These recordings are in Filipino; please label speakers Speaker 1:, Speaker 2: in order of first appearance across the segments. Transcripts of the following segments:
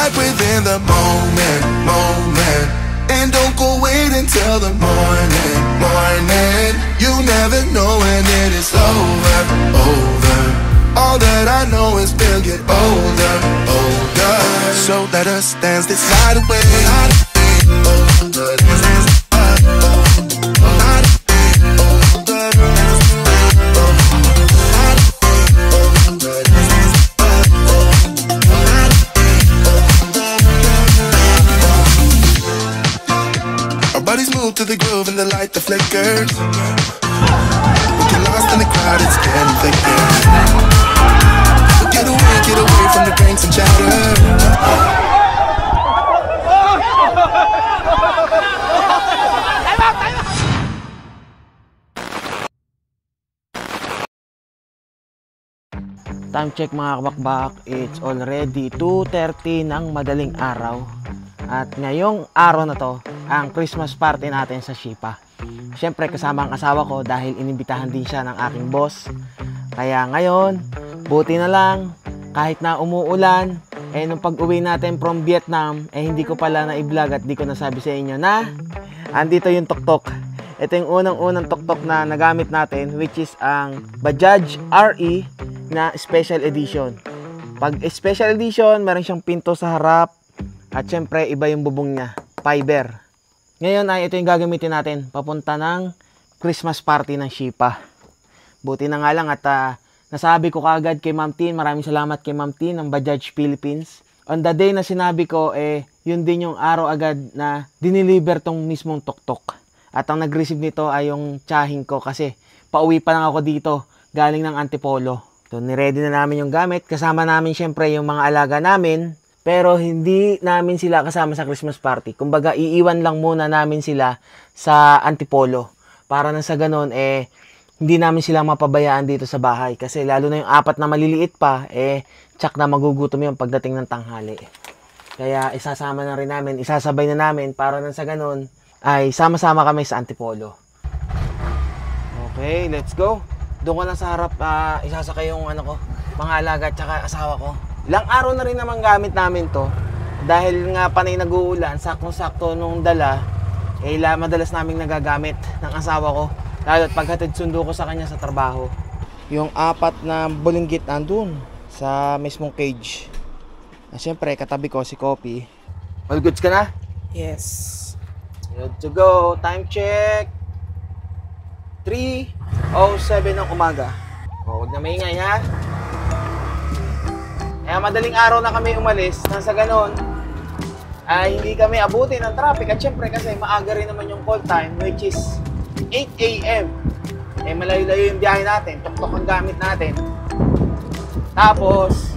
Speaker 1: like within the moment, moment. And don't go wait until the morning, morning. You never know when it is over, over. All that I know is we'll get older, older. So let us dance this night away. Our bodies move to the groove and the light that flickers. We get lost in the crowd, it's getting thicker. Get away from the drinks and chatter.
Speaker 2: Time check mga kabakbak, it's already 2:30 ng madaling araw. At ngayong araw na to, ang Christmas party natin sa Shipa. Siyempre kasama ang asawa ko dahil inimbitahan din siya ng aking boss. Kaya ngayon, buti na lang, kahit na umuulan, nung pag-uwi natin from Vietnam, hindi ko pala na-i-vlog at di ko nasabi sa inyo na andito yung tuktok. Ito yung unang-unang tuktok na nagamit natin, which is ang Bajaj RE na special edition. Pag special edition, meron siyang pinto sa harap at syempre iba yung bubong niya, fiber. Ngayon ay ito yung gagamitin natin papunta ng Christmas party ng Shipa. Buti na nga lang at nasabi ko kaagad kay Ma'am Tin, maraming salamat kay Ma'am Tin ng Bajaj Philippines. On the day na sinabi ko, yun din yung araw agad na diniliver tong mismong tuktok. At ang nag-receive nito ay yung tsahin ko kasi pauwi pa lang ako dito galing ng Antipolo. So, niready na namin yung gamit. Kasama namin syempre yung mga alaga namin. Pero hindi namin sila kasama sa Christmas party. Kumbaga, iiwan lang muna namin sila sa Antipolo. Para na sa ganun, hindi namin sila mapabayaan dito sa bahay. Kasi lalo na yung 4 na maliliit pa, tsak na magugutom yung pagdating ng tanghali. Kaya isasama na rin namin, isasabay na namin para na sa ganun, ay sama-sama kami sa Antipolo. Okay, let's go. Doon ko na sa harap, isasakay yung mga alaga at saka asawa ko. Ilang araw na rin naman gamit namin to. Dahil nga panay nag-uulan, sakto-sakto nung dala, madalas naming nagagamit ng asawa ko. Lalo at paghatid sundo ko sa kanya sa trabaho. Yung 4 na bulinggit nandun sa mismong cage. Siyempre, katabi ko si Kopi. All goods ka na?
Speaker 3: Yes.
Speaker 2: Good to go. Time check. 3:07 ng umaga. Huwag na maingay ha. Madaling araw na kami umalis. Nang sa ganon, hindi kami abutin ng traffic. At syempre kasi maaga rin naman yung call time, which is 8 AM. Malayo-layo yung biyahe natin. Tuktok ang gamit natin. Tapos,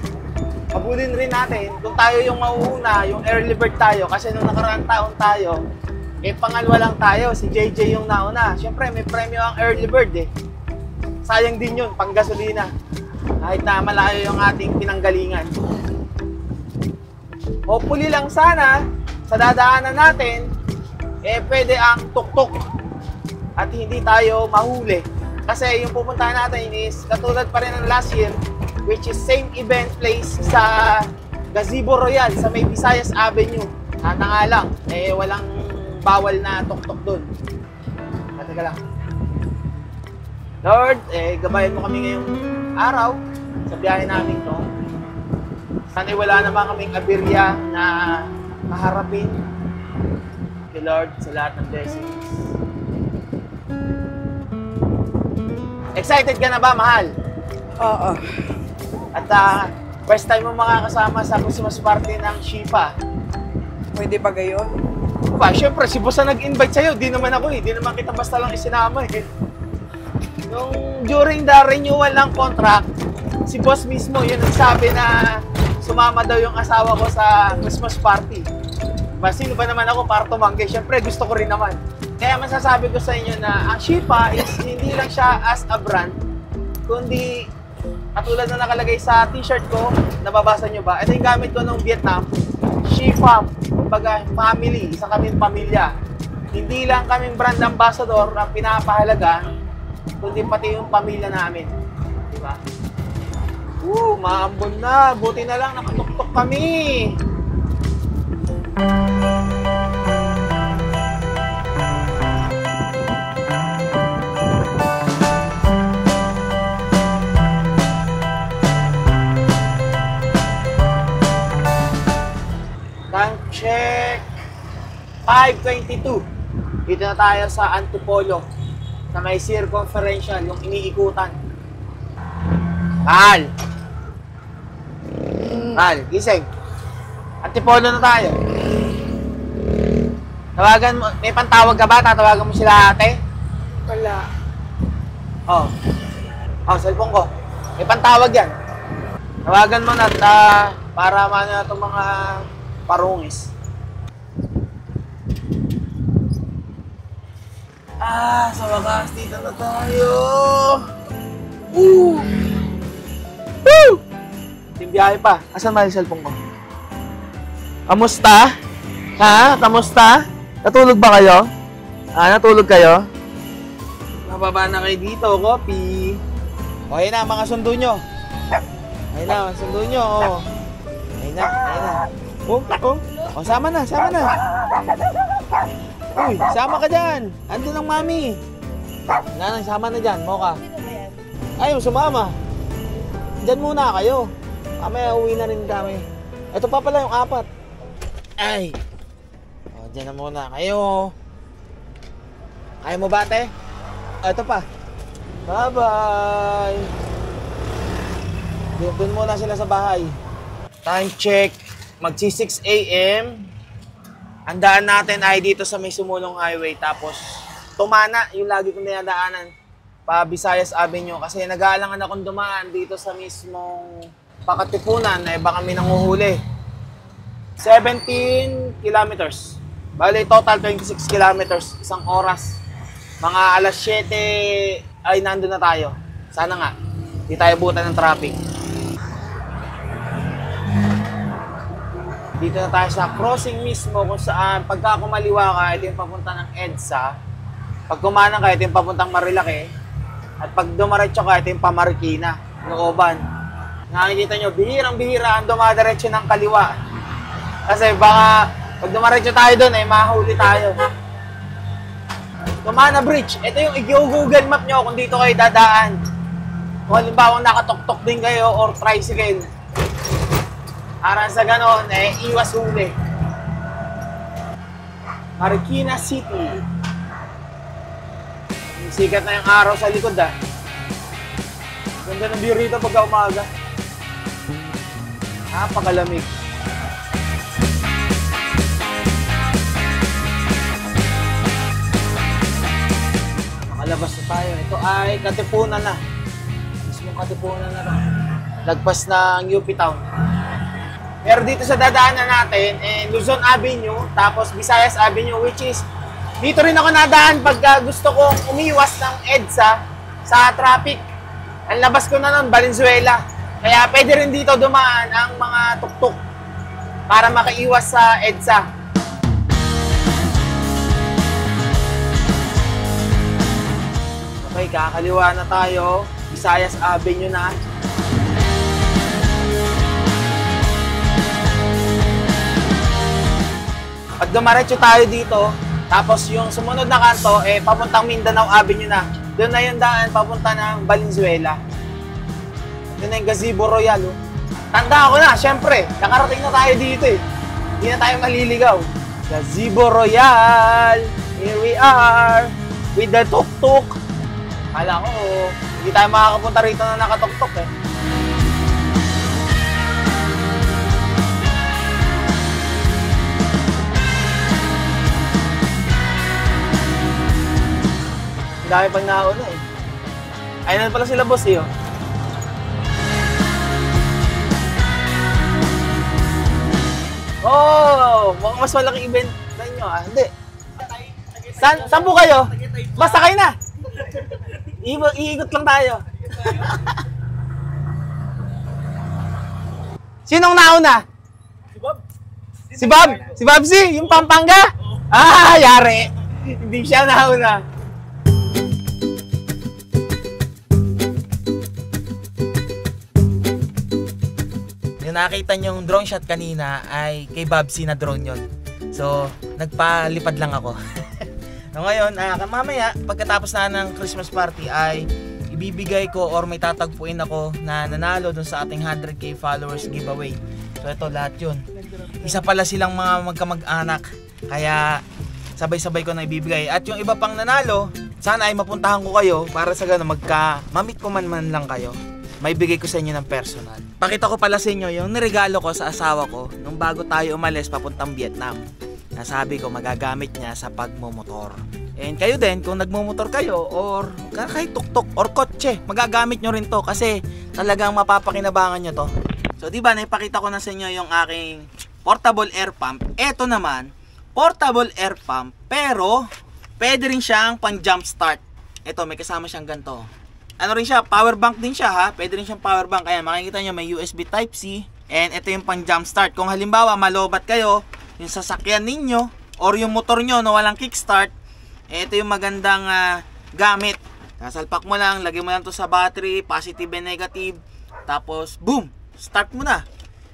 Speaker 2: habulin rin natin kung tayo yung mauuna, yung early bird tayo. Kasi nung nakaraang taon tayo, pangalawa lang tayo, si JJ yung nauna. Siyempre, may premyo ang early bird Sayang din yun, pang gasolina. Kahit na malayo yung ating pinanggalingan. Hopefully lang sana, sa dadaanan natin, pwede ang tuktok at hindi tayo mahuli. Kasi yung pupuntahan natin is katulad pa rin ng last year, which is same event place sa Gazebo Royal, sa may Visayas Avenue. Sana nga lang, walang bawal na tuktok doon. Teka lang. Lord, gabayan mo kami ngayong araw sa biyahe namin to. Sana wala naman kaming aberya na kaharapin. Thank you, Lord, sa lahat ng blessings. Excited ka na ba, mahal?
Speaker 3: Oo.
Speaker 2: At first time mo makakasama sa Christmas party ng Shipa.
Speaker 3: Pwede ba gayon?
Speaker 2: Siyempre, si boss na nag-invite sa'yo. Di naman ako Di naman kita basta lang isinama Nung during the renewal ng contract, si boss mismo yun nagsabi na sumama daw yung asawa ko sa Christmas party. Sino ba naman ako para tumanggi? Siyempre, gusto ko rin naman. Kaya masasabi ko sa inyo na ang Shipa is hindi lang siya as a brand, kundi katulad na nakalagay sa t-shirt ko, nababasa nyo ba? Ito yung gamit ko nung Vietnam, Shifa, kumbaga family, isa kaming pamilya. Hindi lang kaming brand ambassador ang pinapahalaga, kundi pati yung pamilya namin. Diba? Maambon na. Buti na lang nakatuktok kami. Time check. 5:22. Dito na tayo sa Antipolo. Sa may circumferential, yung iniikutan. Kal! Kal, gising. Antipolo na tayo. Tawagan mo, may pantawag ka ba? Tatawagan mo sila ate?
Speaker 3: Wala.
Speaker 2: Oh. Oh, cellphone ko. May pantawag yan. Tawagan mo na para maano na itong mga parungis. Sa wakas, dito na tayo. Woo! Woo! Yung biyahe pa. Asan ba yung cellphone ko? Kamusta? Ha? Kamusta? Natulog ba kayo? Natulog kayo? Mababa na kayo dito, Kopi. Okay na, mga sundo nyo. Ayun na, sundo nyo. Ayun na, ayun na. Oh, sama na, sama na. Uy, sama ka dyan. Andun ang mami. Nanang, sama na dyan, Mocha. Ayaw, sumama. Dyan muna kayo. Mamaya uwi na rin kami. Ito pa pala yung 4. Ay. O, dyan na muna kayo. Kaya mo ba, ate? Ito pa. Bye-bye. Doon muna sila sa bahay. Time check. Magsi 6 a.m. Ang daan natin ay dito sa may Sumulong Highway. Tapos, Tumana, yung lagi kong dinadaanan. Pa Visayas Avenue. Kasi nag-aalangan akong dumaan dito sa mismong Pakatipunan. Eh, baka may nanguhuli. 17 kilometers. Bali, total 26 kilometers. Isang oras. Mga alas 7 ay nandun na tayo. Sana nga. Di tayo butan ng traffic. Dito na tayo sa crossing mismo kung saan pagka kumaliwa ka, ito yung papunta ng EDSA. Pag kumanang ka, ito yung papuntang Marilake. At pag dumaretso ka, ito yung Pamarikina, Nooban. Nakikita nyo, bihirang-bihira ang dumadiretso ng kaliwa. Kasi baka pag dumaretso tayo doon, eh, mahuli tayo. Tumana Bridge, ito yung i-Google map nyo kung dito kayo dadaan. Kung halimbawa nakatok-tok din kayo or tricycle. Para sa ganon, eh, iwas huli. Marikina City. Sikat na yung araw sa likod, ah. Ganda ng view rito pagka umaga. Napakalamig. Makalabas na tayo. Ito ay Katipunan na. Mismong Katipunan na to. Lagpas ng UP Town. Pero dito sa dadaanan natin, Luzon Avenue, tapos Visayas Avenue, which is, dito rin ako nadaan pagka gusto kong umiwas ng EDSA sa traffic. Ang labas ko na nun, Valenzuela. Kaya pwede rin dito dumaan ang mga tuktok para makaiwas sa EDSA. Okay, kakaliwa na tayo. Visayas Avenue na. Pag dumaretso tayo dito, tapos yung sumunod na kanto, papuntang Mindanao Avenue na. Doon na yung daan, papunta ng Valenzuela. Doon na yung Gazebo Royal. Oh. Tanda ko na, syempre, nakarating na tayo dito eh. Hindi na tayo maliligaw. Gazebo Royal, here we are, with the tuk-tuk. Kala ko, hindi tayo makakapunta rito na nakatuk-tuk eh. Dami pang nauna eh. Ayun na pala sila boss eh. Oh, mukhang mas malaking event na inyo ah. Hindi. Saan po kayo? Basta kayo na. Iikot lang tayo. Sinong nauna? Si Bob. Si Bob? Si Bobsy? Yung Pampanga? Ah, yari. Hindi siya nauna. Yung nakita niyong drone shot kanina ay kay Bobsy na drone yon. So, nagpalipad lang ako. So, ngayon, mamaya, pagkatapos na ng Christmas party ay ibibigay ko or may tatagpuin ako na nanalo dun sa ating 100k followers giveaway. So, ito lahat yun. Isa pala silang mga magkamag-anak. Kaya, sabay-sabay ko na ibibigay. At yung iba pang nanalo, sana ay mapuntahan ko kayo para sa gano'n mamit ko man lang kayo. May bigay ko sa inyo ng personal. Pakita ko pala sa inyo yung niregalo ko sa asawa ko nung bago tayo umalis papuntang Vietnam. Nasabi ko magagamit niya sa pagmumotor. And kayo din, kung nagmumotor kayo or kahit tuktok or kotse, magagamit nyo rin to kasi talagang mapapakinabangan nyo to. So diba, naipakita ko na sa inyo yung aking portable air pump. Eto naman, portable air pump, pero pwede rin siyang pang jump start. Ito, may kasama siyang ganito. Ano rin siya, power bank din siya ha. Pwede rin siyang power bank. Ayan, makikita nyo may USB Type-C. And ito yung pang jump start. Kung halimbawa malobat kayo, yung sasakyan ninyo or yung motor nyo na walang kickstart, ito yung magandang gamit. Sasalpak mo lang, lagay mo lang to sa battery, positive and negative. Tapos, boom! Start mo na.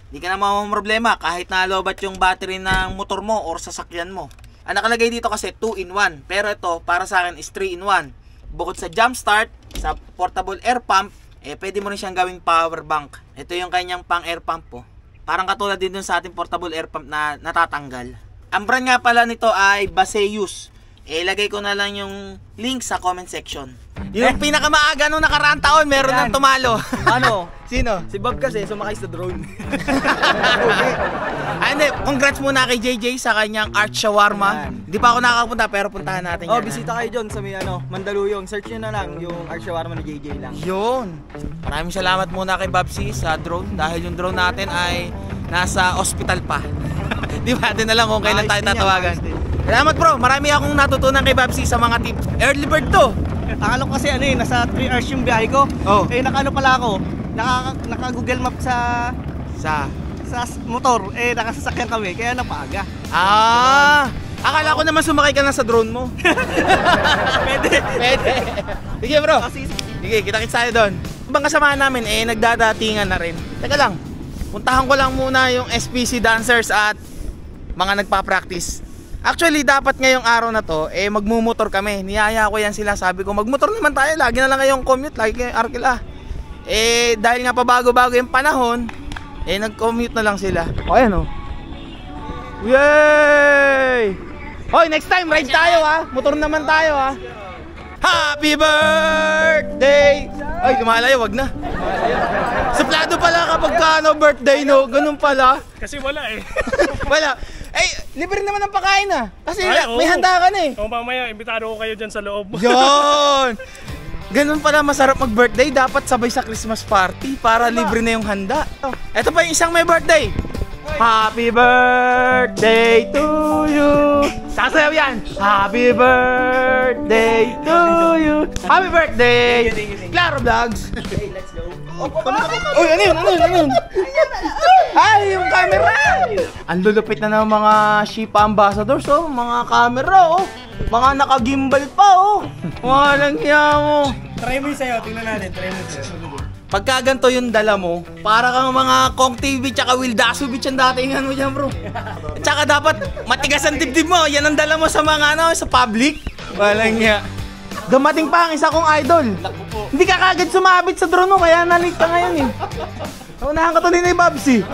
Speaker 2: Hindi ka na problema kahit nalobat yung battery ng motor mo or sasakyan mo. Ang nakalagay dito kasi 2-in-1. Pero ito, para sa akin is 3-in-1. Bukod sa jump start, sa portable air pump, pwede mo rin siyang gawing power bank. Ito yung kanyang pang air pump po. Parang katulad din dun sa ating portable air pump na natatanggal. Ang brand nga pala nito ay Baseus. Ilagay ko na lang yung link sa comment section. Yung pinakamaaga nung nakaraang taon, meron nang tumalo.
Speaker 4: Ano?
Speaker 2: Sino?
Speaker 4: Si Bob kasi sumakay sa drone.
Speaker 2: Hindi, congrats muna kay JJ sa kanyang Art Shawarma. Hindi pa ako nakakapunta pero puntahan natin yan.
Speaker 4: Bisita kayo dyan sa may Mandaluyong. Search nyo na lang yung Art Shawarma ni JJ lang.
Speaker 2: Yun. Maraming salamat muna kay Babsi sa drone dahil yung drone natin ay nasa hospital pa. Di ba? Natin na lang kung kailan tayo tatawagan. Salamat bro, marami akong natutunan kay Babsi sa mga tips. Early bird to.
Speaker 4: Akala ko kasi nasa 3 hours yung biyahe ko.
Speaker 2: Oh.
Speaker 4: Nakano pala ako, naka Google Map sa motor. Nakasasakyan kami, kaya napaga.
Speaker 2: Akala ko naman sumakay ka na sa drone mo. Pwede. Sige bro. Sige, kita-kits tayo doon. Ibang kasamahan namin, nagdadatingan na rin. Teka lang, puntahan ko lang muna yung SPC dancers at mga nagpa-practice. Actually, dapat ngayong araw na to, magmumotor kami. Niyaya ko yan sila. Sabi ko, magmotor naman tayo. Lagi na lang kayong commute. Lagi kayong arkila. Dahil nga pa bago-bago yung panahon, nag-commute na lang sila. O, ayan o. Yay! Hoy, next time, ride tayo ha. Motor naman tayo ha. Happy birthday! Ay, lumalayo, wag na. Suplado pala kapag birthday, no? Ganun pala.
Speaker 5: Kasi wala
Speaker 2: Wala. Libre naman ang pakain kasi may handa ka na
Speaker 5: mamaya, imbitado ko kayo dyan sa loob.
Speaker 2: Yun! Ganun pala masarap mag-birthday. Dapat sabay sa Christmas party para libre na yung handa. Ito pa yung isang may birthday. Happy birthday to you. Sasayaw yan. Happy birthday to you. Happy birthday. Claro Vlogs.
Speaker 4: Let's go.
Speaker 2: Uy, ano yun? Ay, yung camera! Ang lulupit na ng mga Shipa ambassadors, mga camera, mga naka-gimbal pa, walang hiya mo.
Speaker 4: Try mo yung sayo, tingnan natin, try mo yung sayo.
Speaker 2: Pagka ganito yung dala mo, para kang mga Kong TV tsaka Will Dasovich ang datingan mo dyan, bro. Tsaka dapat matigas ang dibdib mo, yan ang dala mo sa mga sa public. Walang hiya. Dumating pa ang isa kong idol. Hindi ka kagad sumabit sa drone mo, kaya na-late ka ngayon Unahan ka to din ni Babsi.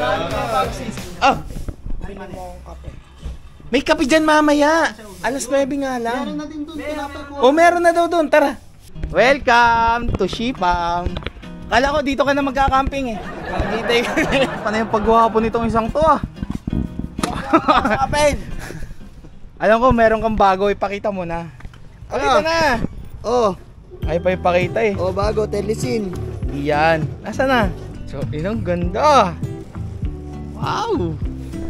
Speaker 2: May kape dyan mamaya. Alas 9 nga lang. Meron na din doon. Meron na daw doon. Tara. Welcome to Shipam. Kala ko dito ka na magkakamping Nakikita Paano yung pagwapo nitong isang to Alam ko meron kang bago, ipakita mo na. Pakita na. Ay pa ipakita
Speaker 4: bago, Telesin.
Speaker 2: Yan. Nasa na? So, inang ganda. Wow.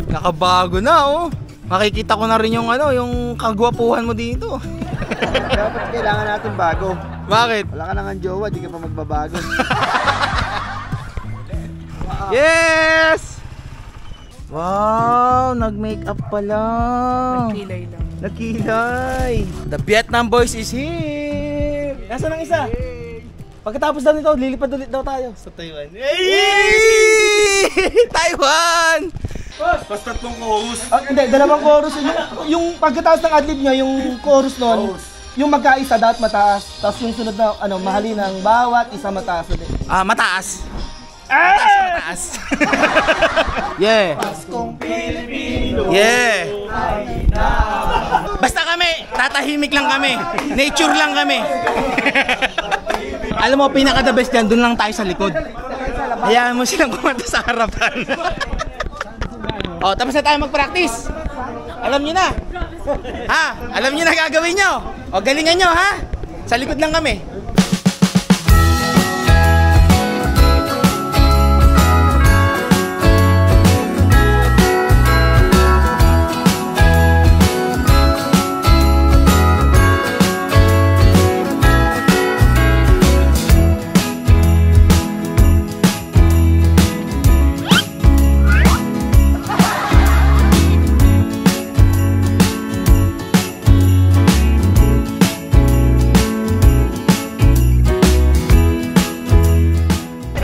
Speaker 2: Nakabago na Makikita ko na rin yung yung kagwapuhan mo dito.
Speaker 4: Dapat kailangan natin bago.
Speaker 2: Bakit?
Speaker 4: Wala ka nang jowa, di ka pa magbabago.
Speaker 2: Yes! Wow, nag-makeup pa lang.
Speaker 3: Kilay lang.
Speaker 2: Nagkilay. The Vietnam boys is here. Nasaan ang isa? Pagkatapos daw nito, lilipad ulit daw tayo.
Speaker 4: Sa Taiwan.
Speaker 2: Yay! Taiwan!
Speaker 4: Tapos tatlong co-host.
Speaker 6: Hindi, dalawang chorus. Yung pagkataas ng adlib niya, yung chorus nun, yung magkaisa dapat mataas. Tapos yung sunod na, mahalin ng bawat isa mataas ulit.
Speaker 4: Mataas. Mataas. Yeah. Yeah. Basta kami, tatahimik lang kami. Nature lang kami. Alam mo, pinaka-the best dyan, dun lang tayo sa likod. Hayaan mo silang kumanta sa harapan. Tapos na tayo mag-practice. Alam nyo na. Ha? Alam nyo na gagawin nyo. Galingan nyo, ha? Sa likod lang kami.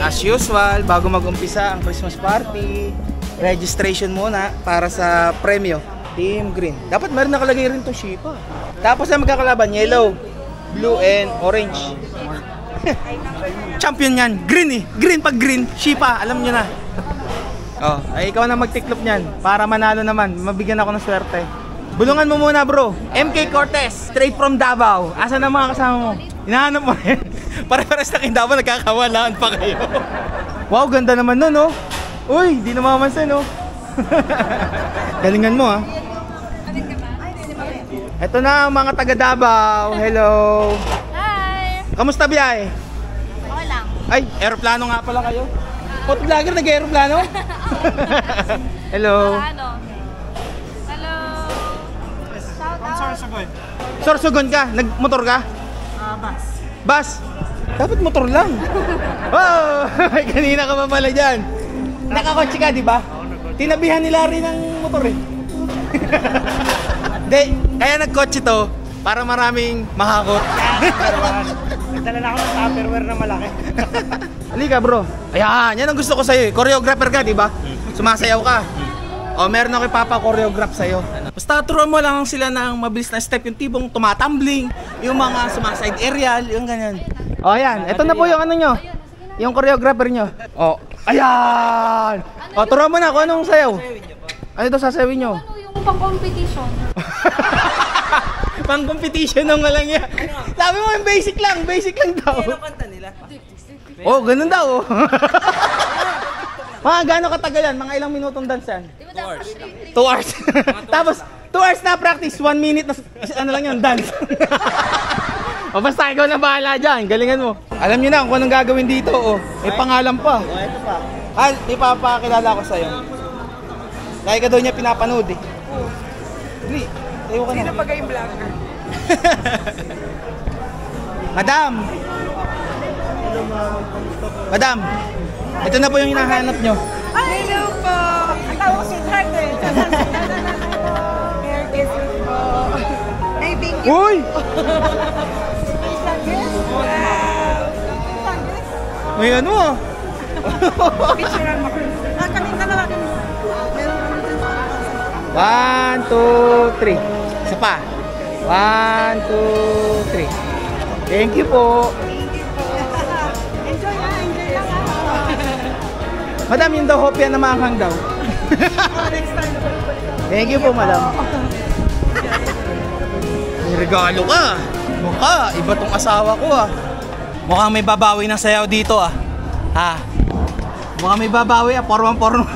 Speaker 4: As usual, bago mag-umpisa ang Christmas party, registration muna para sa premyo, Team Green. Dapat meron nakalagay rin itong Shipa. Tapos na magkakalaban, yellow, blue, and orange. Champion yan. Green eh. Green pag green, Shipa, alam nyo na. Ay ikaw na magtiklop niyan para manalo naman. Mabigyan ako ng swerte. Bulungan mo muna bro. MK Cortez, straight from Davao. Asan ang mga kasama mo? Hinahanap mo rin. Pare-pares na kayo Davao, nagkakawalaan pa kayo. Wow, ganda naman nun, no? Uy, di namamansin, no? Galingan mo, ha? Ito na, mga taga Davao. Hello.
Speaker 7: Hi!
Speaker 4: Kamusta biyahe?
Speaker 7: Okay lang.
Speaker 4: Ay, aeroplano nga pala kayo. Photographer, nag-aeroplano? Hello.
Speaker 7: Hello. Shout out.
Speaker 4: Sorsogon ka? Nagmotor ka?
Speaker 7: Bus.
Speaker 4: Bus? Dapat motor lang. Oh, kanina ka pa pala dyan. Nakakotse ka, di ba? Tinabihan nila rin ng motor eh. Hindi, kaya nagkotse to para maraming makakot.
Speaker 5: Nagdala na ako ng Tupperware na malaki.
Speaker 4: Halika bro. Ayan, yan ang gusto ko sa'yo eh. Choreographer ka, di ba? Sumasayaw ka. Meron ako ipapa-choreograph sa'yo. Basta turuan mo lang sila ng mabilis na step, yung tibong tumatumbling, yung mga sumaside aerial, yung ganyan. Ayan, ito na po yung ano nyo. Yung choreographer nyo. Ayan! Turuan mo na kung anong sayaw. Ano ito sasayawin nyo?
Speaker 7: Ano yung pang-competition?
Speaker 4: Pang-competition nung lang yan. Sabi mo yung basic lang daw. Ano kanta nila? Ganun daw. Mga gano'ng katagal yan? Mga ilang minutong dance yan? 2 hours. Tapos 2 hours na practice, 1 minute na ano lang yun, dance. Basta ikaw na bahala dyan, galingan mo. Alam niyo na kung anong gagawin dito, may pangalan pa.
Speaker 6: Ito pa.
Speaker 4: Ipapakilala ko sa'yo. Dahil ka daw niya pinapanood eh. Dali, tayo ka na.
Speaker 3: Sino pag yung vlogger?
Speaker 4: Madam, ito na po yung hinahanap nyo.
Speaker 3: Hello po! Ang tawag si Heart eh. Merry Christmas po. Ay, thank you.
Speaker 4: Uy!
Speaker 3: Wow!
Speaker 4: May ano ah.
Speaker 3: Picturean mo. Kami ka naman. Meron kami dyan sa
Speaker 4: 1, 2, 3. Isa pa. 1, 2, 3. Thank you po.
Speaker 3: Enjoy na, enjoy lang ha.
Speaker 4: Madam, yung daw hopya na maanghang daw.
Speaker 3: Next time.
Speaker 4: Thank you po, madam. May regalo ka. Mukha, iba tong asawa ko ah. Mukhang may babawi ng sayaw dito ah. Ha? Mukhang may babawi ah, porma-porma.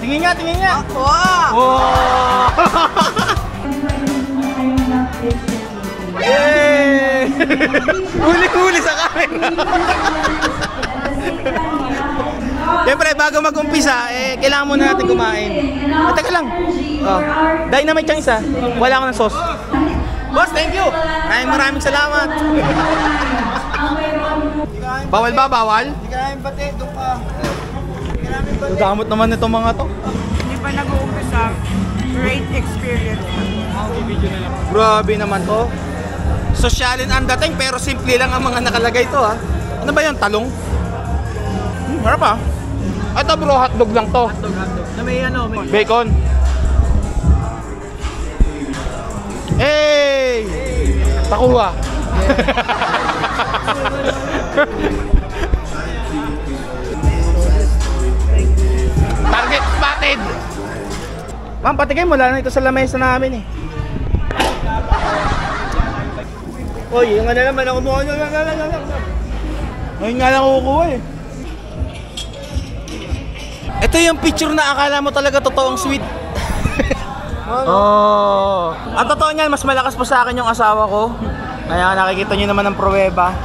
Speaker 4: Tingin nga, tingin nga. Wow! Yay! Huli-huli sa camera. Siyempre, bago mag-umpisa, kailangan muna natin kumain. Teka lang. Dynamite yung isa. Wala ako ng sauce. Boss, thank you. Maraming salamat. Bawal ba? Bawal?
Speaker 6: Hindi ka namin bate, doon ka.
Speaker 4: Damot naman itong mga to.
Speaker 3: Hindi pa nag-uumpisa. Great experience.
Speaker 4: Grabe naman to. Sosyalin ang dating pero simple lang ang mga nakalagay to ha. Ano ba yan? Talong? Harap ah. Ito bro, hotdog lang to.
Speaker 6: Na may ano, may...
Speaker 4: Bacon. Hey! Takuha. Target spotted.
Speaker 6: Ma'am, patigay mo lang ito sa lamesa namin eh. Oy, yung ano naman ako mo. Ngayon nga lang kukuha eh.
Speaker 4: Ito yung picture na akala mo talaga totoong sweet. Oh. Ang totoo niyan, mas malakas po sa akin yung asawa ko. Kaya nakikita niyo naman ang pruweba.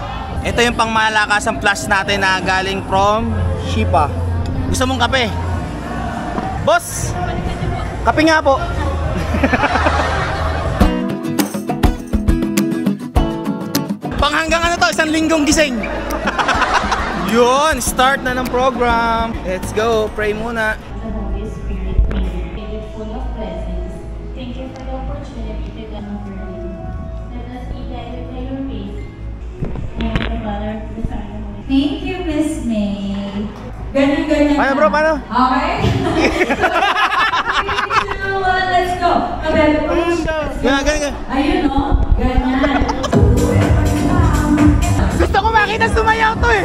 Speaker 4: Ito yung pangmalakasang plus natin na galing from Shipa. Gusto mong kape? Boss! Kape nga po. Panghanggang ano to? 1 linggong gising. Yun, start na ng program. Let's go, pray muna.
Speaker 8: Holy Spirit, may you full of blessings. Thank you for the opportunity to come over you. Let us be guided by your faith. Name of the Father, the Son, and the Holy Spirit. Thank you, Miss May. Ganyan.
Speaker 4: Paano bro, paano?
Speaker 8: Okay. 3, 2, 1, let's go. Kabebe po.
Speaker 4: Ganyan.
Speaker 8: Ayun o, ganyan.
Speaker 4: Gusto ko makita sumayaw to eh.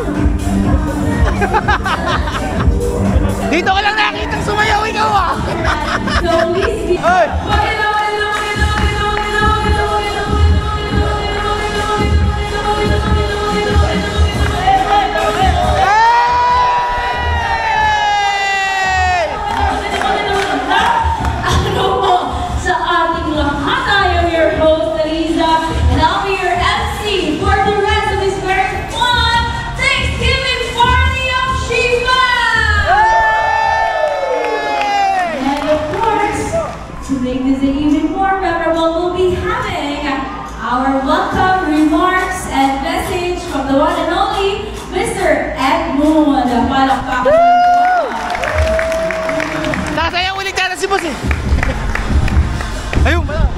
Speaker 4: Dito ko lang nakita sumayaw ikaw ah.
Speaker 8: So please be...
Speaker 4: Hey!
Speaker 8: Ano po sa ating lahat, I am your host, Eliza, and I'll be your MC for the rest of this very fun Thanksgiving party of Shiva! And of course, to make this even more memorable, we'll be having our welcome remarks and message from the one and only Mr. Edmund. Palakpakan.
Speaker 4: Sasayaw ulit ka na si boss eh. Ayun pala.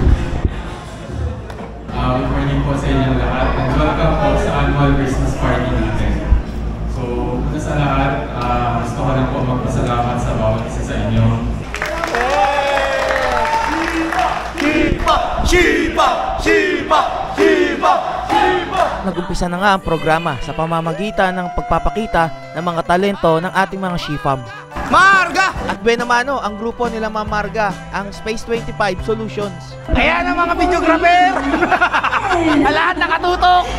Speaker 9: Good morning po sa inyong lahat and welcome po sa annual Christmas party natin. So, una sa lahat, gusto ko lang po magpasalamat sa bawat isa sa inyo.
Speaker 2: Nag-umpisa na nga ang programa sa pamamagitan ng pagpapakita ng mga talento ng ating mga Shifam.
Speaker 4: Marga!
Speaker 2: At Benamano, ang grupo nila Ma'am Marga, ang Space 25 Solutions.
Speaker 4: Ayan ang mga videographer! Lahat nakatutok!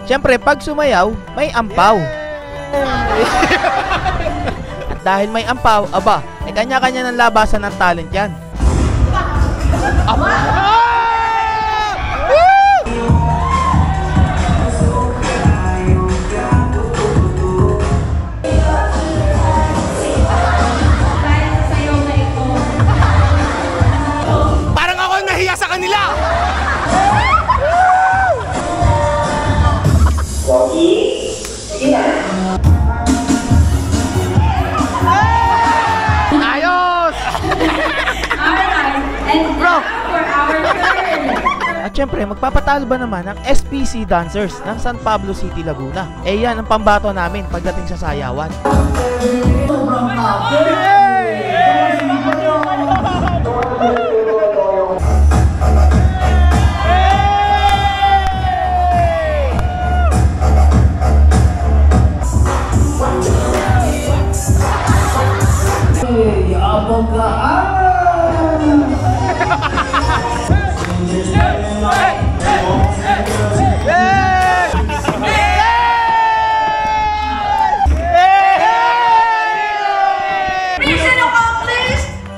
Speaker 2: Siyempre, pag sumayaw, may ampaw. At dahil may ampaw, aba, kanya-kanya ng labasan ng talent yan.
Speaker 4: Parang ako nahiya sa kanila! Ayos!
Speaker 8: Alright, and now for our turn.
Speaker 2: At syempre, magpapatalo ba naman ang SPC Dancers ng San Pablo City, Laguna? Eh yan ang pambato namin pagdating sa sayawan.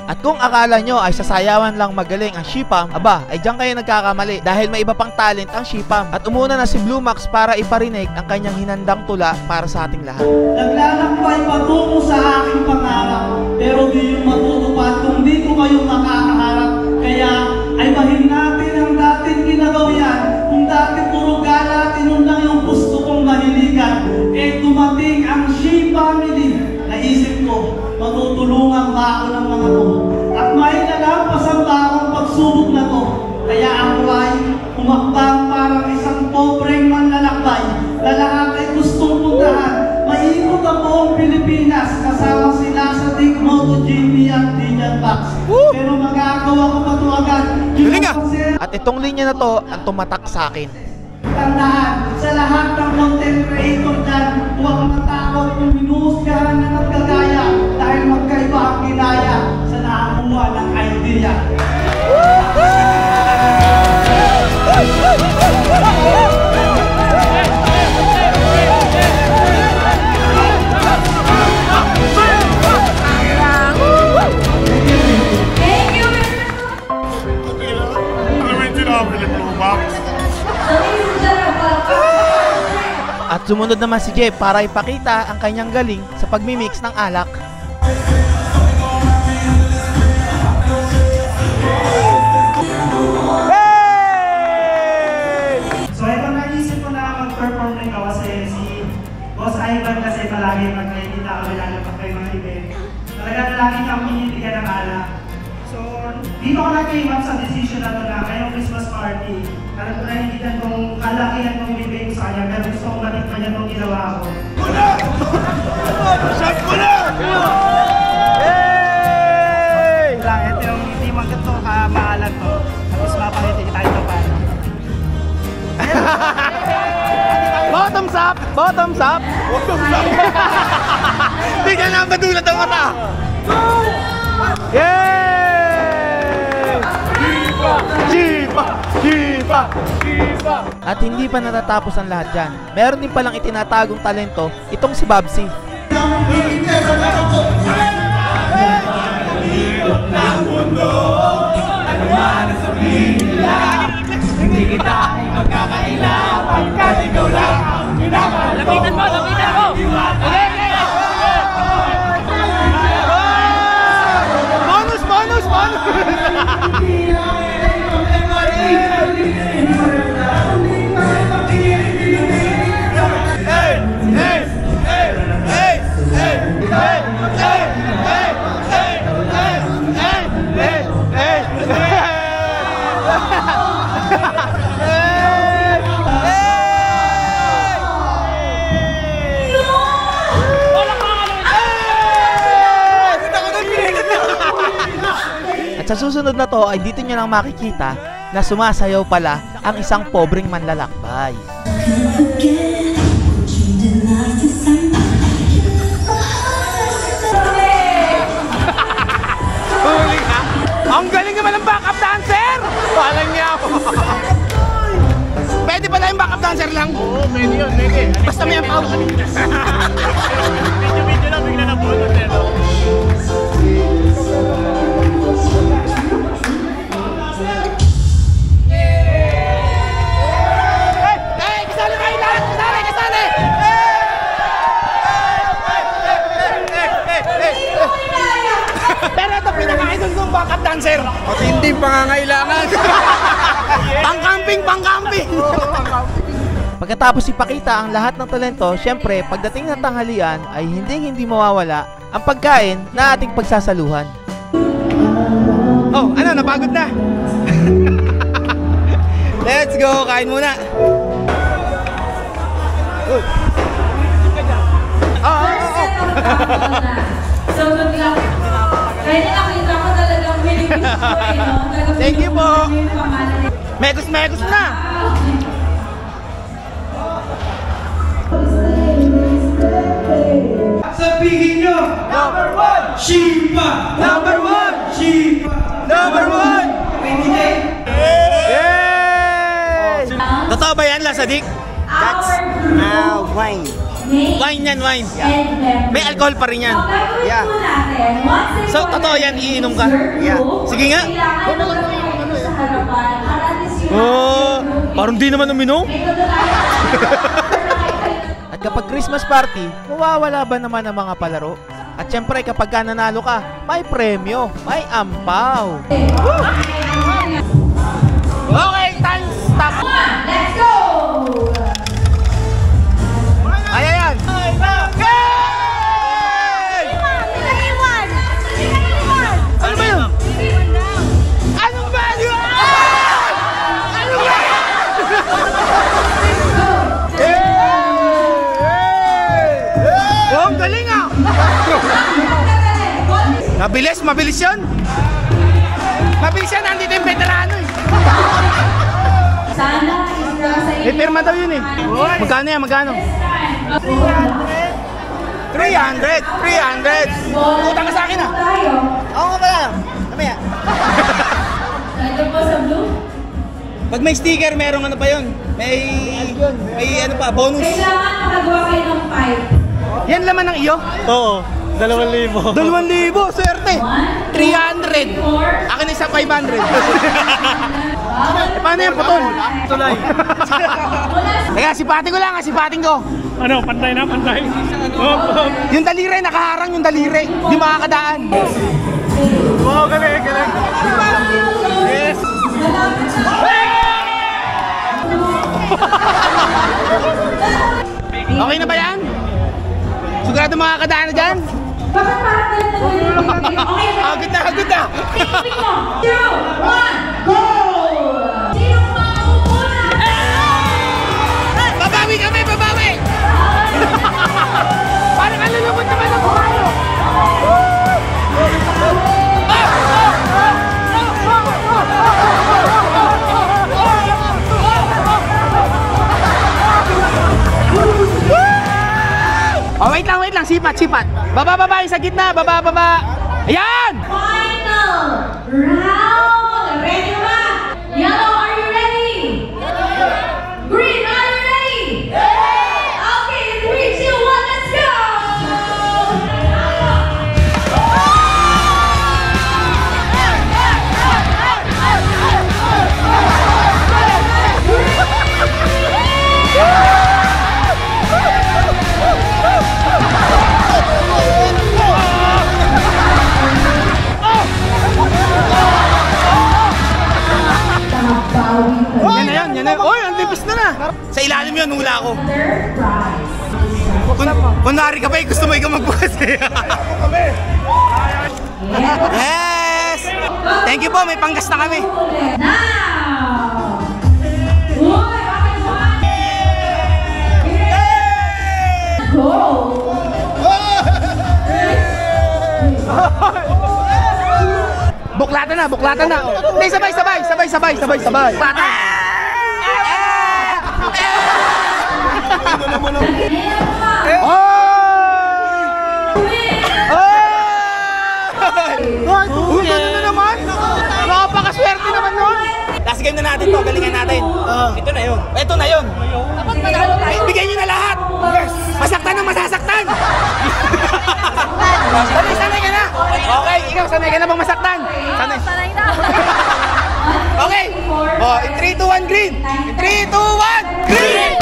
Speaker 2: At kung akala nyo ay sasayawan lang magaling ang Shipam, aba, ay diyan kayo nagkakamali dahil may iba pang talent ang Shipam. At umuna na si Blue Max para iparinig ang kanyang hinandang tula para sa ating lahat.
Speaker 10: Naglalakbay patungo sa aking pangarap, pero di yung matutupad kung di ko kayo makakaharap. Kaya ay bahin natin ang dating ginagawian. Kung dati puro gala, tinun lang yung gusto kong mahiligan. Eh dumating ang She Family. Naisip ko, matutulungan ba ako ng mga to? At may nalampasan ba akong pagsubok na to? Kaya ako ay umakbang parang isang pobreng manlalakbay na lahat ay gustong puntahan. Maikot ang buong Pilipinas, kasama sila sa Dig MotoGP at Dijan Box. Pero magagawa ko pa ito agad.
Speaker 4: At itong linya na to ang tumatak sa akin.
Speaker 10: Tandaan, sa lahat ng content creator dyan, huwag matakot kung minuhusgahan na nagkagaya dahil magkaiba ang ginaya sa nakakuha ng idea.
Speaker 4: At sumunod naman si Jeff para ipakita ang kanyang galing sa pagmimix ng alak.
Speaker 5: So ito naisip ko na mag-perform rin ako kasi si Boss Ivan kasi palagi pag nakikita kami lalabas kayo mga event. Talaga na lagi kang pinitigan ng alak. So dito ko nag-came up sa decision na ito na ngayong Christmas party. Alam ko na hindi na itong kalakihan itong bibig ko sa kanya pero gusto kong matikman niya itong ginawa ko. Muna! Shot mo na! Hey! Ito yung hindi man ito maalat to. At least mapakita tayo ito paano.
Speaker 4: Bottoms up! Bottoms up! Bottoms up! Hindi ka na madulat ang mata! Yay! Jipa! Jipa! Jipa! At hindi pa natatapos ang lahat dyan. Meron din palang itinatagong talento itong si Babsi.
Speaker 10: Hindi kita ay magkakaila pagkat ikaw lang ang minamahal ko. Lapitan mo! Lapitan mo!
Speaker 4: Bonus! Bonus! Bonus! At sa susunod na to ay dito nyo lang makikita na sumasayaw pala ang isang pobreng manlalakbay. Huli ka! Ang galing naman ng backup dancer! Walang niya ako! Pwede pala yung backup dancer lang? Oo, pwede yun, pwede. Basta may ang power. Medyo lang, bigla na bonus eh, no? Pero ito pinaka-idol ng backup dancer. Matinding pangangailangan. Pang-camping, pang-camping. Pagkatapos ipakita ang lahat ng talento, syempre pagdating ng tanghalian ay hindi mawawala ang pagkain na ating pagsasaluhan. Oh, ano, napagod na? Let's go, kain muna.
Speaker 8: So good luck. Kaya nakita ko talagang Philippines ko eh, no?
Speaker 4: Thank you po. Megos na.
Speaker 10: Sabihin nyo! Number 1! Shipa! Number 1! Shipa!
Speaker 4: Number 1!
Speaker 10: PDJ!
Speaker 4: Yay! Totoo ba yan, Lasadik? That's wine. Wine yan, wine. Yeah. May alcohol pa rin yan. Yeah. So, totoo yan, iinom ka? Yeah. Sige nga. Oh, parang di naman uminom. At kapag Christmas party, mawawala ba naman ang mga palaro? At syempre, kapag nanalo ka, may premyo, may ampaw. Woo! Mabilis, mabilis yun. Mabilis yan, nandito yung veterano eh.
Speaker 8: Sana is nasa
Speaker 4: May pirma daw yun eh. Magkano yan, magkano? 300. Utang ka sa akin ah.
Speaker 6: Oo nga pala. Kamaya.
Speaker 8: Ito po sa blue.
Speaker 4: Pag may sticker, merong ano pa yun? May ano pa, bonus.
Speaker 8: Kailangan makagawa kayo ng 5.
Speaker 4: Yan laman ng iyo?
Speaker 6: Oo. 2,000.
Speaker 4: 2,000, swerte. 300. Akin isa 500. Paano yung putol?
Speaker 6: Tulay.
Speaker 4: Teka, sipating ko lang, sipating ko.
Speaker 6: Ano, pantay na, pantay.
Speaker 4: Yung daliri, nakaharang yung daliri. Di makakadaan.
Speaker 6: Wow, galing. Yes.
Speaker 4: Okay na ba yan? Sigurado makakadaan na dyan?
Speaker 8: Bakit parang ganito? Okay ba?
Speaker 4: Agad na.
Speaker 8: 3, 2, 1, go! Sino mauna?
Speaker 4: Babawi kami, babawi! Parang kalulungkot naman ang buhayo. Oh, wait lang, sipat. Baba yung sa gitna, baba. Ayan!
Speaker 8: Final round! Ready ba? Yellow, are you ready? Green, are you ready? Okay, 3, 2, 1, let's go!
Speaker 4: Yan na. Oy, ang tipis na. Sa ilalim yun, hula ko. Kunwari ka ba, gusto mo ikaw magbukas eh. Yes! Thank you po, may panggas na kami.
Speaker 8: Now! Go!
Speaker 4: Buklatan na. Hindi, sabay. Uy, gano'n na naman. Napakaswerte naman nun. Last game na natin to, galingan natin. Ito na yun. Bigyan nyo na lahat. Masaktan ang masasaktan. Sanay ka na. Okay, ikaw sanay ka na bang masaktan?
Speaker 7: Sanay na.
Speaker 4: Okay. Oh, in 3, 2, 1, green. In 3, 2, 1, green.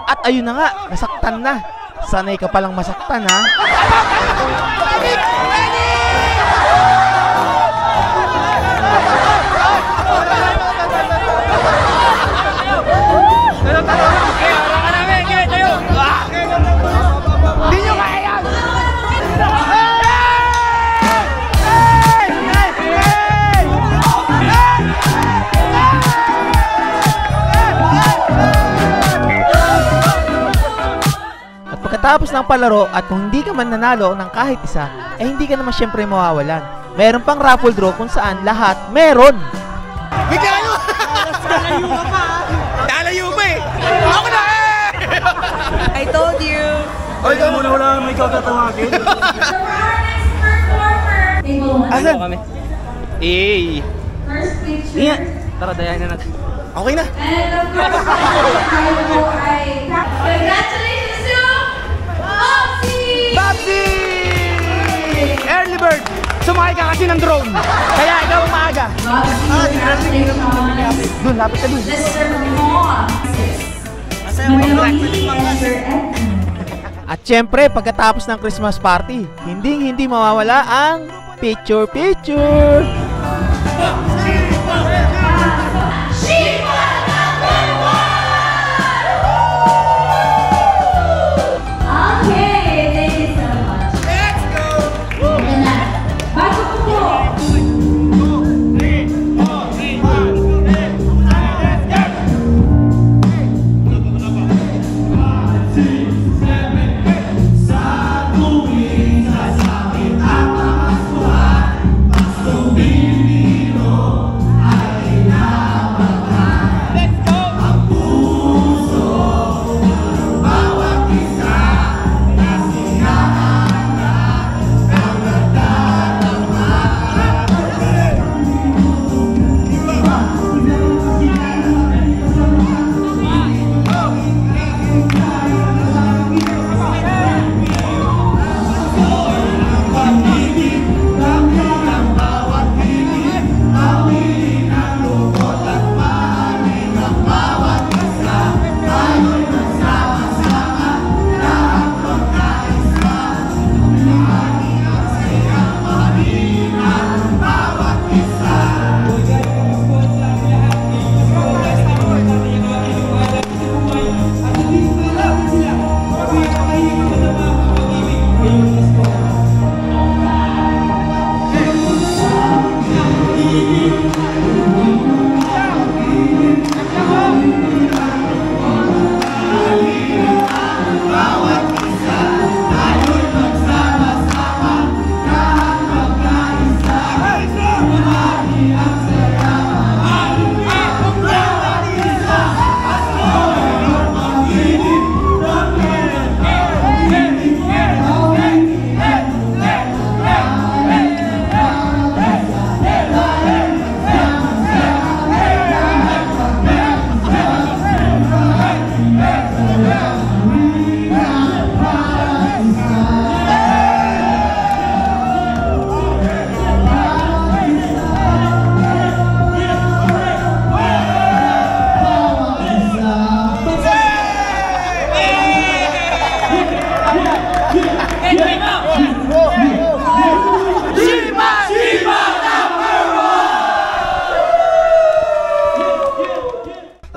Speaker 2: At ayun na nga, nasaktan na. Sanay ka palang masaktan, ha?
Speaker 4: Hindi nyo kaya yan!
Speaker 2: At pagkatapos ng palaro at kung hindi ka man nanalo ng kahit isa, eh hindi ka naman syempre mawawalan. Meron pang raffle draw kung saan lahat meron.
Speaker 4: Bigyan nyo! Dalayo pa eh! Ako na eh!
Speaker 3: I told you.
Speaker 6: Ay, wala may kakatawagin.
Speaker 4: Asan? Kami. Eh.
Speaker 8: First picture.
Speaker 4: Tara, dayahin na natin. Okay na.
Speaker 8: And the first picture ay congratulations to
Speaker 4: Babsi! Early bird! Sumakay ka kasi ng drone. Kaya ikaw ang maaga.
Speaker 8: Congratulations.
Speaker 4: Dun, lapit ka dun.
Speaker 8: Mr. Moa.
Speaker 2: At syempre, pagkatapos ng Christmas party, hindi mawawala ang picture.
Speaker 8: Okay, thank you so much. Let's go! Ito na. Bago po po.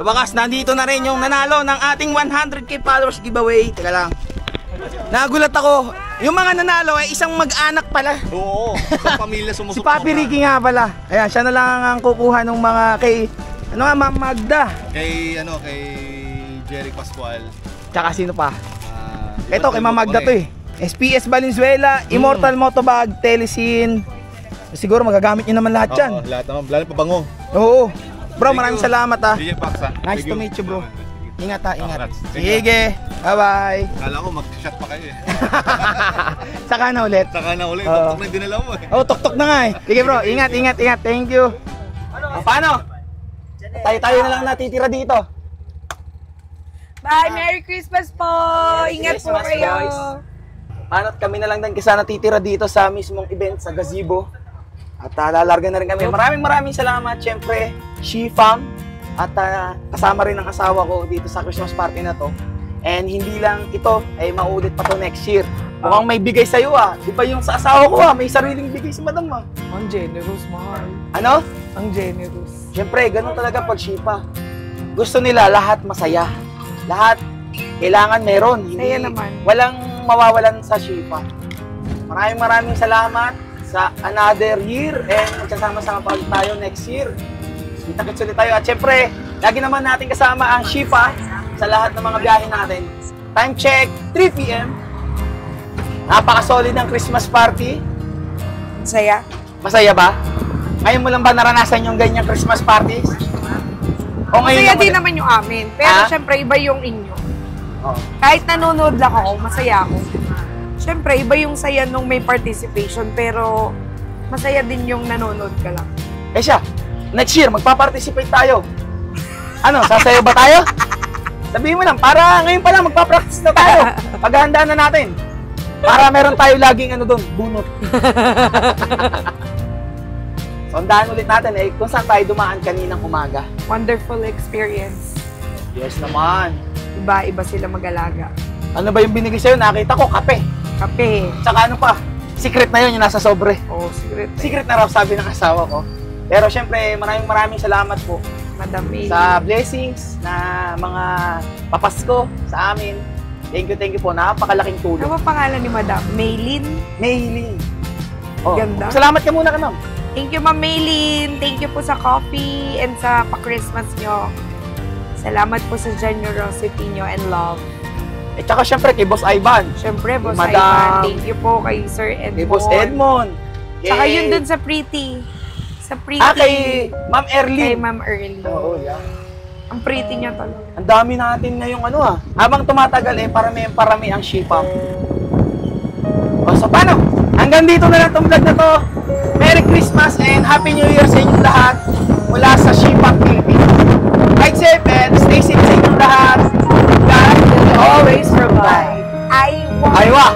Speaker 4: wakas, nandito na rin yung nanalo ng ating 100k followers giveaway. Teka lang. Nagulat ako. Yung mga nanalo ay isang mag-anak pala.
Speaker 11: Oo, sa pamilya
Speaker 4: Si
Speaker 11: sumusuporta.
Speaker 4: Papi Ricky nga pala. Ayan, siya na lang ang kukuha ng mga kay, ano nga, Ma'am Magda.
Speaker 11: Kay Jerry Pascual.
Speaker 4: Tsaka sino pa?
Speaker 11: Ito,
Speaker 4: Ito, kay Ma'am Magda to eh. SPS Valenzuela, Immortal Motobag, Telesin. Siguro magagamit nyo naman lahat yan.
Speaker 11: Oo, lahat naman. Lalo pabango.
Speaker 4: Oo. Bro, maraming salamat ha.
Speaker 11: DJ Pax ha.
Speaker 4: Nice to meet you bro. Ingat ha, ingat.
Speaker 11: Congrats.
Speaker 4: Sige, bye-bye.
Speaker 11: Kala ko mag-shot pa kayo eh.
Speaker 4: Saka na ulit.
Speaker 11: Saka na ulit.
Speaker 4: Oo.
Speaker 11: Tuktok na yung dinala mo eh.
Speaker 4: Oh, tok-tok na nga eh. Sige bro, ingat, ingat, ingat. Thank you. Paano? Tayo na lang natitira dito.
Speaker 3: Bye! Merry Christmas po! Ingat po
Speaker 4: Christmas,
Speaker 3: kayo!
Speaker 4: boys. Paano kami na lang din kasi natitira dito sa mismong event sa gazebo. At lalarga na rin kami. Maraming salamat syempre, Shifam. At kasama rin ang asawa ko dito sa Christmas party na to. And hindi lang ito ay maulit pa to next year. Mukhang may bigay sa'yo ah. Di ba yung sa asawa ko ah, may sariling bigay si madam ah.
Speaker 3: Ang generous, mahal.
Speaker 4: Ano?
Speaker 3: Ang generous.
Speaker 4: Siyempre, ganun talaga pag Shipa. Gusto nila lahat masaya. Lahat kailangan meron. Hindi,
Speaker 3: Saya naman.
Speaker 4: Walang mawawalan sa Shipa. Maraming salamat sa another year and magsasama-sama pa ulit tayo next year. Kita-kits ulit tayo. At syempre, lagi naman natin kasama ang Shipa sa lahat ng mga biyahe natin. Time check, 3 p.m. Napaka-solid ng Christmas party.
Speaker 3: Saya.
Speaker 4: Masaya ba? Ngayon mo lang ba naranasan yung ganyang Christmas parties? O ngayon
Speaker 3: Masaya
Speaker 4: lang
Speaker 3: din
Speaker 4: ulit?
Speaker 3: naman yung amin. Pero
Speaker 4: Ah?
Speaker 3: syempre, iba yung inyo.
Speaker 4: Oo.
Speaker 3: Kahit nanonood lang ako, masaya ako. Syempre, iba yung saya nung may participation. Pero masaya din yung nanonood ka lang.
Speaker 4: Eh siya, next year, magpa-participate tayo. Ano, sasayaw ba tayo? Sabihin mo lang, para ngayon pa lang magpa-practice na tayo. Paghahandaan na natin. Para meron tayo laging ano doon, bunot. So, handaan ulit natin eh, kung saan tayo dumaan kaninang umaga.
Speaker 3: Wonderful experience.
Speaker 4: Yes naman.
Speaker 3: Iba-iba sila mag-alaga.
Speaker 4: Ano ba yung binigay sa'yo? Nakita ko, kape.
Speaker 3: Kape.
Speaker 4: Tsaka ano pa, secret na yun, yung nasa sobre.
Speaker 3: Oh, secret.
Speaker 4: Secret na raw, sabi ng asawa ko. Pero syempre, maraming salamat po
Speaker 3: Madam May.
Speaker 4: sa blessings na mga papasko sa amin. Thank you po. Napakalaking tulong.
Speaker 3: Ano ba pangalan ni Madam? Maylin?
Speaker 4: Maylin. Oh,
Speaker 3: Ganda.
Speaker 4: Salamat ka muna ka, ma'am.
Speaker 3: Thank you, Ma'am Maylin. Thank you po sa coffee and sa pa-Christmas nyo. Salamat po sa generosity nyo and love.
Speaker 4: At saka syempre kay Boss Ivan.
Speaker 3: Siyempre, Boss
Speaker 4: Madam.
Speaker 3: Ivan. Thank you po kay Sir Edmond.
Speaker 4: Kay Boss Edmond.
Speaker 3: Saka yun dun sa Pretty. Sa Pretty.
Speaker 4: Kay Ma'am
Speaker 3: Kay
Speaker 4: Erlyn.
Speaker 3: Ma'am Early.
Speaker 4: Oo, yan.
Speaker 3: Ang pretty niya talaga.
Speaker 4: Ang dami natin ngayong ano ah. Habang tumatagal eh, parami ang Shipa. O, so paano? Hanggang dito na lang itong vlog na to. Merry Christmas and Happy New Year sa inyong lahat mula sa Shipa Philippines. Ride safe and stay safe sa inyong lahat. God will always provide.
Speaker 3: Aywa.
Speaker 4: Aywa!